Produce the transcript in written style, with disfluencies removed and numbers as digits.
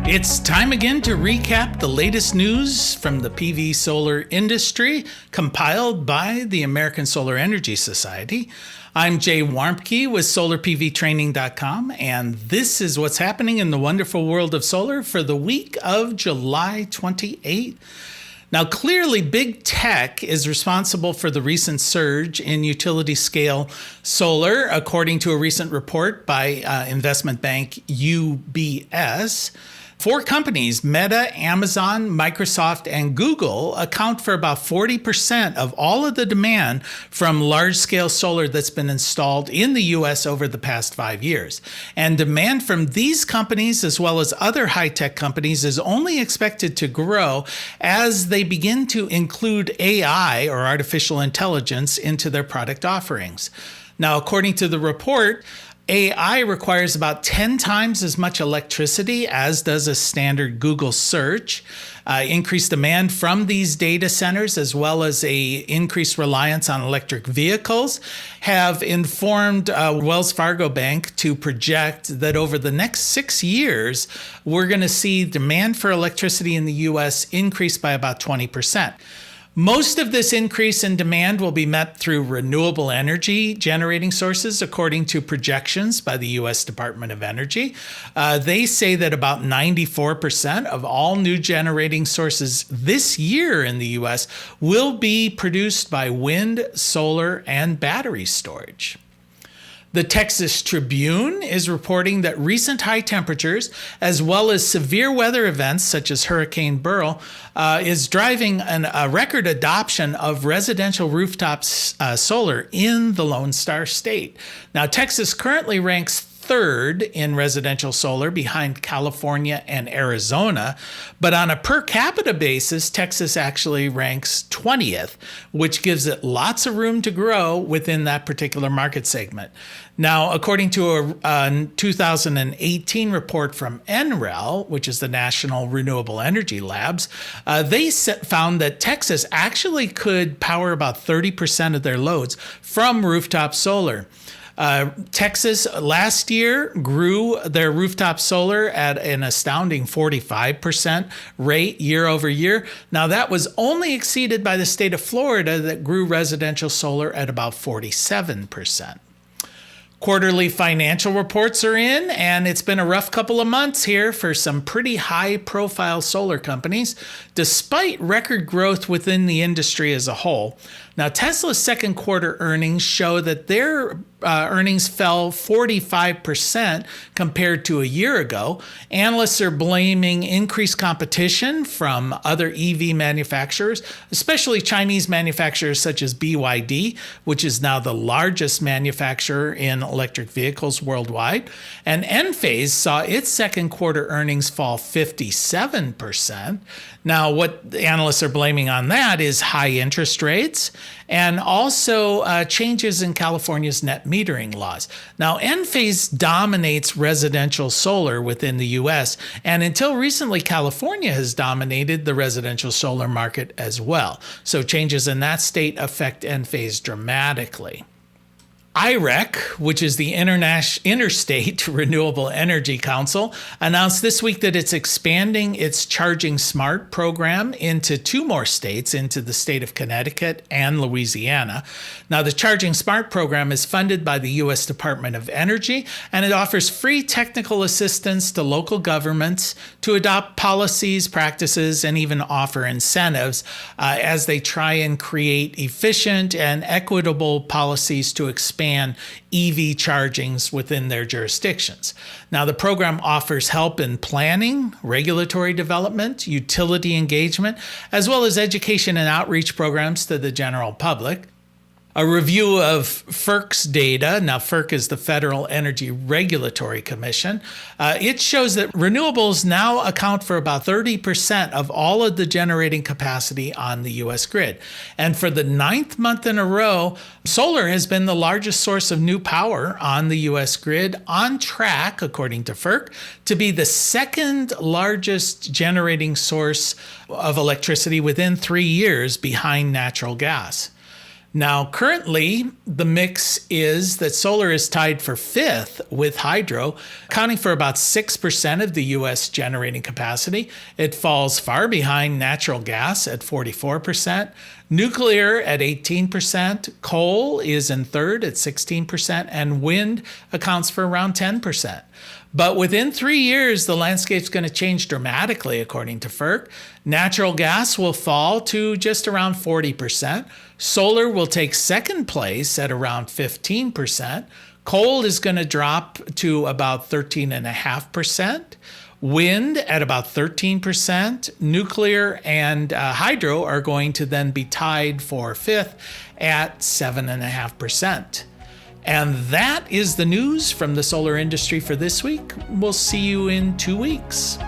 It's time again to recap the latest news from the PV solar industry, compiled by the American Solar Energy Society. I'm Jay Warmke with SolarPVTraining.com, and this is what's happening in the wonderful world of solar for the week of July 28th. Now, clearly, big tech is responsible for the recent surge in utility-scale solar, according to a recent report by investment bank UBS. Four companies, Meta, Amazon, Microsoft, and Google, account for about 40% of all of the demand from large-scale solar that's been installed in the U.S. over the past 5 years. And demand from these companies, as well as other high-tech companies, is only expected to grow as they begin to include AI, or artificial intelligence, into their product offerings. Now, according to the report, AI requires about 10 times as much electricity as does a standard Google search. Increased demand from these data centers, as well as a increased reliance on electric vehicles, have informed Wells Fargo Bank to project that over the next 6 years, we're going to see demand for electricity in the U.S. increase by about 20%. Most of this increase in demand will be met through renewable energy generating sources, according to projections by the U.S. Department of Energy. They say that about 94% of all new generating sources this year in the U.S. will be produced by wind, solar, and battery storage. The Texas Tribune is reporting that recent high temperatures, as well as severe weather events such as Hurricane Beryl, is driving a record adoption of residential rooftop solar in the Lone Star State. Now, Texas currently ranks third in residential solar behind California and Arizona, but on a per capita basis, Texas actually ranks 20th, which gives it lots of room to grow within that particular market segment. Now, according to a 2018 report from NREL, which is the National Renewable Energy Labs, they found that Texas actually could power about 30% of their loads from rooftop solar. Texas last year grew their rooftop solar at an astounding 45% rate year over year. Now, that was only exceeded by the state of Florida that grew residential solar at about 47%. Quarterly financial reports are in, and it's been a rough couple of months here for some pretty high-profile solar companies, despite record growth within the industry as a whole. Now, Tesla's second quarter earnings show that their earnings fell 45% compared to a year ago. Analysts are blaming increased competition from other EV manufacturers, especially Chinese manufacturers such as BYD, which is now the largest manufacturer in electric vehicles worldwide. And Enphase saw its second quarter earnings fall 57%. Now, what the analysts are blaming on that is high interest rates and also changes in California's net metering laws. Now, Enphase dominates residential solar within the U.S., and until recently, California has dominated the residential solar market as well. So changes in that state affect Enphase dramatically. IREC, which is the Interstate Renewable Energy Council, announced this week that it's expanding its Charging Smart program into two more states, into the state of Connecticut and Louisiana. Now, the Charging Smart program is funded by the U.S. Department of Energy, and it offers free technical assistance to local governments to adopt policies, practices, and even offer incentives as they try and create efficient and equitable policies to expand EV chargings within their jurisdictions. Now, the program offers help in planning, regulatory development, utility engagement, as well as education and outreach programs to the general public. A review of FERC's data, now FERC is the Federal Energy Regulatory Commission, it shows that renewables now account for about 30% of all of the generating capacity on the U.S. grid. And for the 9th month in a row, solar has been the largest source of new power on the U.S. grid, on track, according to FERC, to be the second largest generating source of electricity within 3 years behind natural gas. Now, currently, the mix is that solar is tied for fifth with hydro, accounting for about 6% of the U.S. generating capacity. It falls far behind natural gas at 44%, nuclear at 18%, coal is in third at 16%, and wind accounts for around 10%. But within 3 years, the landscape's going to change dramatically, according to FERC. Natural gas will fall to just around 40%. Solar will take second place at around 15%. Coal is going to drop to about 13.5%. Wind at about 13%. Nuclear and hydro are going to then be tied for fifth at 7.5%. And that is the news from the solar industry for this week. We'll see you in 2 weeks.